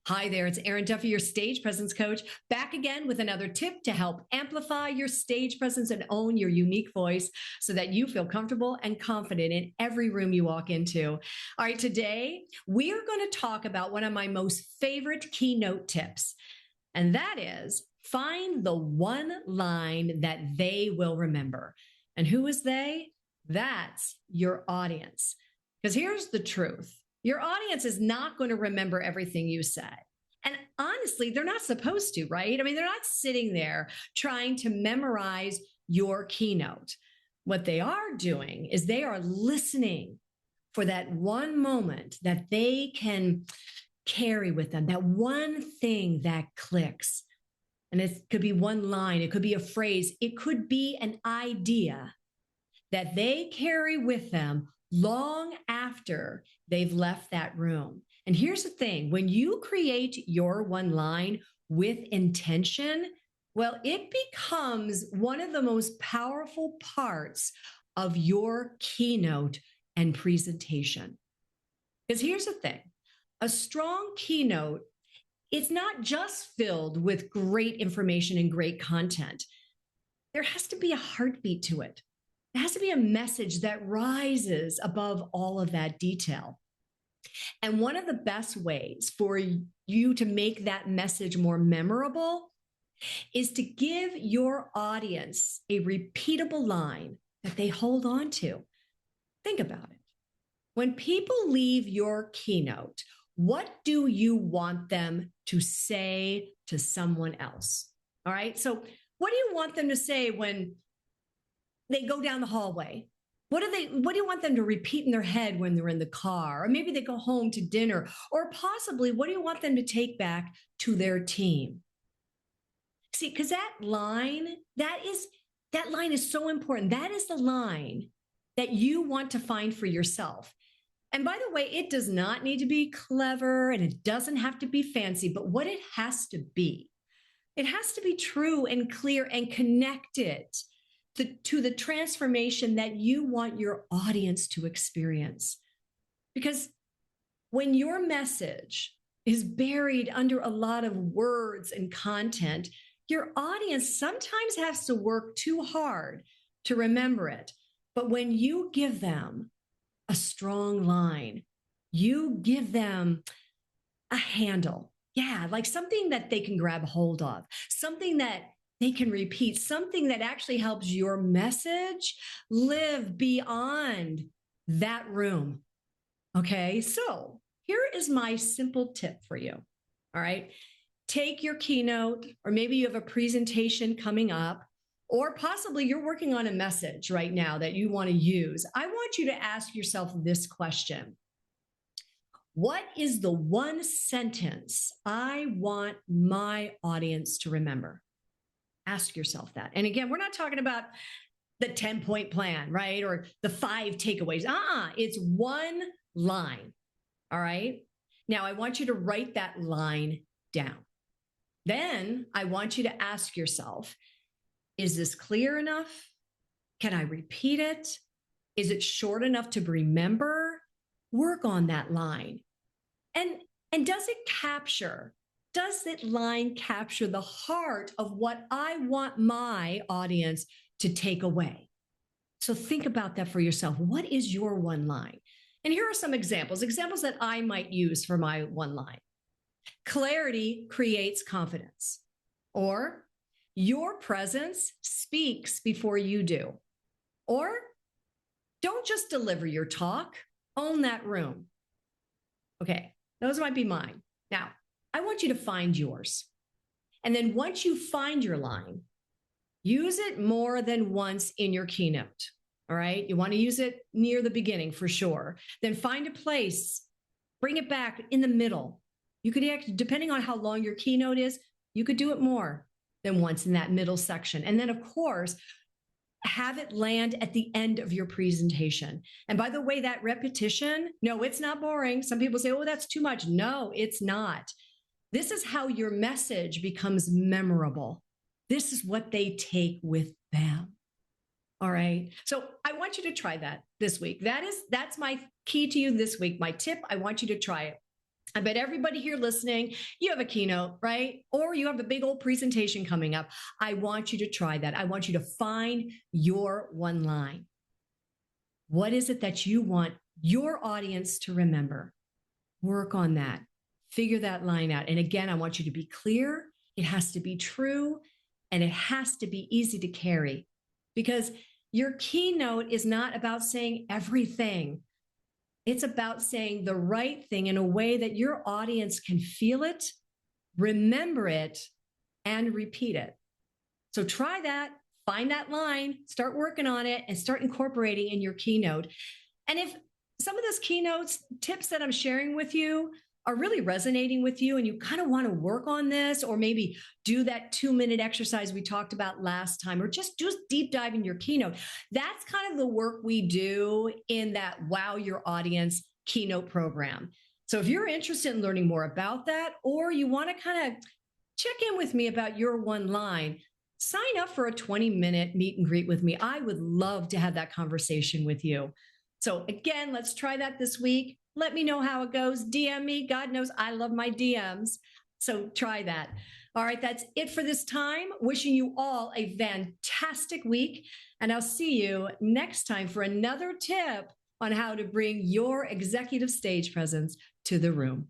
Hi there, it's Erin Duffy, your stage presence coach, back again with another tip to help amplify your stage presence and own your unique voice so that you feel comfortable and confident in every room you walk into. All right, today we are going to talk about one of my most favorite keynote tips, and that is find the one line that they will remember. And who is they? That's your audience. Because here's the truth. Your audience is not going to remember everything you said. And honestly, they're not supposed to, right? I mean, they're not sitting there trying to memorize your keynote. What they are doing is they are listening for that one moment that they can carry with them, that one thing that clicks. And it could be one line, it could be a phrase, it could be an idea that they carry with them long after they've left that room. And here's the thing, when you create your one line with intention, well, it becomes one of the most powerful parts of your keynote and presentation. Because here's the thing, a strong keynote, it's not just filled with great information and great content. There has to be a heartbeat to it. It has to be a message that rises above all of that detail. And one of the best ways for you to make that message more memorable is to give your audience a repeatable line that they hold on to. Think about it. When people leave your keynote, what do you want them to say to someone else? All right. So what do you want them to say when they go down the hallway? What do you want them to repeat in their head when they're in the car? Or maybe they go home to dinner, or possibly what do you want them to take back to their team? See, because that line is so important. That is the line that you want to find for yourself. And by the way, it does not need to be clever and it doesn't have to be fancy, but what it has to be, it has to be true and clear and connected to the transformation that you want your audience to experience. Because when your message is buried under a lot of words and content, your audience sometimes has to work too hard to remember it. But when you give them a strong line, you give them a handle. Yeah, like something that they can grab hold of, something that they can repeat, something that actually helps your message live beyond that room. Okay, so here is my simple tip for you. All right, take your keynote, or maybe you have a presentation coming up, or possibly you're working on a message right now that you want to use. I want you to ask yourself this question. What is the one sentence I want my audience to remember? Ask yourself that. And again, we're not talking about the 10-point plan, right? Or the 5 takeaways. It's one line. All right. Now I want you to write that line down. Then I want you to ask yourself, is this clear enough? Can I repeat it? Is it short enough to remember? Work on that line. And does that line capture the heart of what I want my audience to take away? So think about that for yourself. What is your one line? And here are some examples that I might use for my one line. Clarity creates confidence. Or your presence speaks before you do. Or don't just deliver your talk, own that room. Okay, those might be mine. Now, I want you to find yours. And then once you find your line, use it more than once in your keynote. All right. You want to use it near the beginning for sure. Then find a place, bring it back in the middle. You could actually, depending on how long your keynote is, you could do it more than once in that middle section. And then, of course, have it land at the end of your presentation. And by the way, that repetition, no, it's not boring. Some people say, oh, that's too much. No, it's not. This is how your message becomes memorable. This is what they take with them. All right. So I want you to try that this week. That's my key to you this week. My tip, I want you to try it. I bet everybody here listening, you have a keynote, right? Or you have a big old presentation coming up. I want you to try that. I want you to find your one line. What is it that you want your audience to remember? Work on that. Figure that line out. And again, I want you to be clear. It has to be true, and it has to be easy to carry, because your keynote is not about saying everything. It's about saying the right thing in a way that your audience can feel it, remember it, and repeat it. So try that, find that line, start working on it, and start incorporating in your keynote. And if some of those keynotes tips that I'm sharing with you are really resonating with you and you kind of want to work on this, or maybe do that 2-minute exercise we talked about last time, or just deep dive in your keynote, that's kind of the work we do in that Wow Your Audience keynote program. So if you're interested in learning more about that, or you want to kind of check in with me about your one line, sign up for a 20-minute meet and greet with me. I would love to have that conversation with you. So again, let's try that this week. Let me know how it goes. DM me. God knows I love my DMs. So try that. All right, that's it for this time. Wishing you all a fantastic week. And I'll see you next time for another tip on how to bring your executive stage presence to the room.